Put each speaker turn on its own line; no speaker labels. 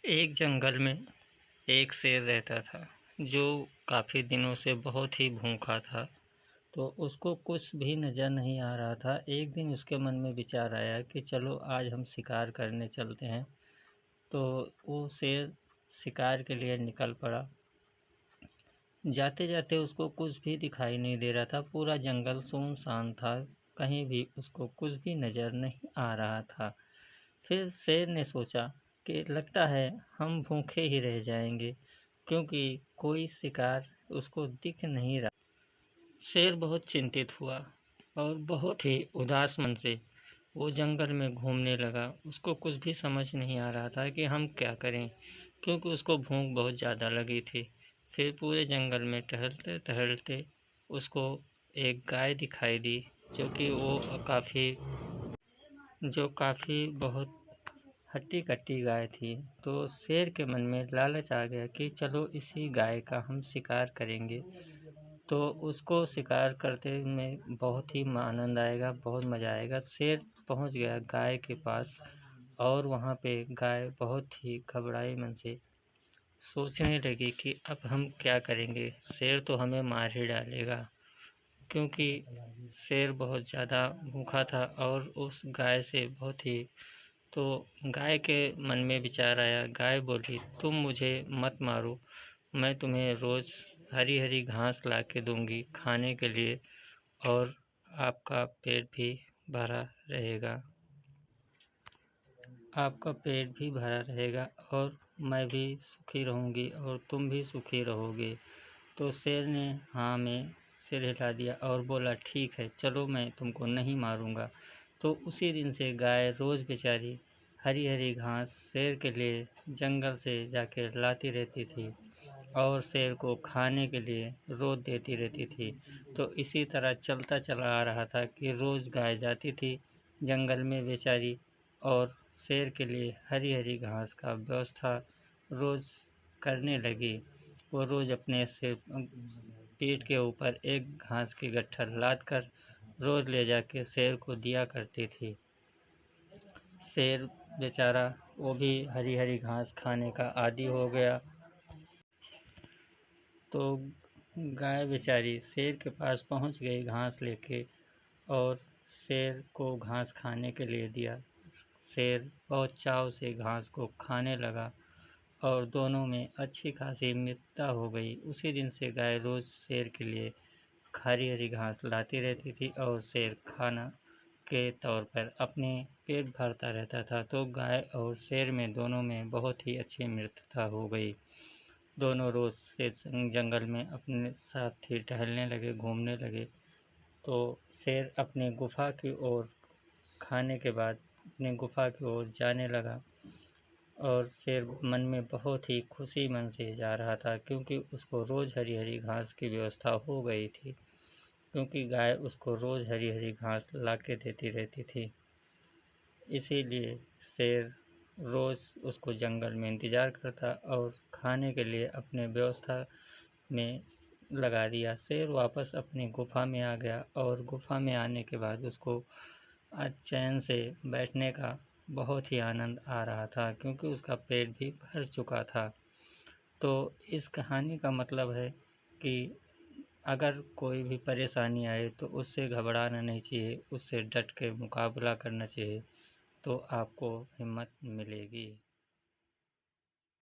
एक जंगल में एक शेर रहता था जो काफ़ी दिनों से बहुत ही भूखा था। तो उसको कुछ भी नज़र नहीं आ रहा था। एक दिन उसके मन में विचार आया कि चलो आज हम शिकार करने चलते हैं। तो वो शेर शिकार के लिए निकल पड़ा। जाते जाते उसको कुछ भी दिखाई नहीं दे रहा था। पूरा जंगल सुनसान था। कहीं भी उसको कुछ भी नज़र नहीं आ रहा था। फिर शेर ने सोचा कि लगता है हम भूखे ही रह जाएंगे, क्योंकि कोई शिकार उसको दिख नहीं रहा। शेर बहुत चिंतित हुआ और बहुत ही उदास मन से वो जंगल में घूमने लगा। उसको कुछ भी समझ नहीं आ रहा था कि हम क्या करें, क्योंकि उसको भूख बहुत ज़्यादा लगी थी। फिर पूरे जंगल में टहलते टहलते उसको एक गाय दिखाई दी, जो काफ़ी बहुत हट्टी कट्टी गाय थी। तो शेर के मन में लालच आ गया कि चलो इसी गाय का हम शिकार करेंगे। तो उसको शिकार करते में बहुत ही आनंद आएगा, बहुत मज़ा आएगा। शेर पहुंच गया गाय के पास और वहां पे गाय बहुत ही घबराई मन से सोचने लगी कि अब हम क्या करेंगे, शेर तो हमें मार ही डालेगा। क्योंकि शेर बहुत ज़्यादा भूखा था और उस गाय से बहुत ही। तो गाय के मन में विचार आया। गाय बोली, तुम मुझे मत मारो, मैं तुम्हें रोज़ हरी हरी घास ला के दूँगी खाने के लिए, और आपका पेट भी भरा रहेगा आपका पेट भी भरा रहेगा और मैं भी सुखी रहूँगी और तुम भी सुखी रहोगे। तो शेर ने हाँ में सिर हिला दिया और बोला, ठीक है, चलो मैं तुमको नहीं मारूँगा। तो उसी दिन से गाय रोज़ बेचारी हरी हरी घास शेर के लिए जंगल से जाके लाती रहती थी और शेर को खाने के लिए रोज़ देती रहती थी। तो इसी तरह चलता चला आ रहा था कि रोज़ गाय जाती थी जंगल में बेचारी और शेर के लिए हरी हरी घास का व्यवस्था रोज़ करने लगी। वो रोज़ अपने से पीठ के ऊपर एक घास की गट्ठर लाद कर रोज़ ले जाके शेर को दिया करती थी। शेर बेचारा वो भी हरी हरी घास खाने का आदी हो गया। तो गाय बेचारी शेर के पास पहुंच गई घास लेके और शेर को घास खाने के लिए दिया। शेर बहुत चाव से घास को खाने लगा और दोनों में अच्छी खासी मित्रता हो गई। उसी दिन से गाय रोज़ शेर के लिए हरी हरी घास लाती रहती थी और शेर खाना के तौर पर अपने पेट भरता रहता था। तो गाय और शेर में दोनों में बहुत ही अच्छी मित्रता हो गई। दोनों रोज़ से जंगल में अपने साथ ही टहलने लगे, घूमने लगे। तो शेर अपने गुफा की ओर खाने के बाद अपनी गुफा की ओर जाने लगा और शेर मन में बहुत ही खुशी मन से जा रहा था, क्योंकि उसको रोज़ हरी हरी घास की व्यवस्था हो गई थी, क्योंकि गाय उसको रोज़ हरी हरी घास ला के देती रहती थी। इसीलिए शेर रोज़ उसको जंगल में इंतज़ार करता और खाने के लिए अपने व्यवस्था में लगा दिया। शेर वापस अपनी गुफा में आ गया और गुफा में आने के बाद उसको चैन से बैठने का बहुत ही आनंद आ रहा था, क्योंकि उसका पेट भी भर चुका था। तो इस कहानी का मतलब है कि अगर कोई भी परेशानी आए तो उससे घबराना नहीं चाहिए, उससे डट के मुकाबला करना चाहिए, तो आपको हिम्मत मिलेगी।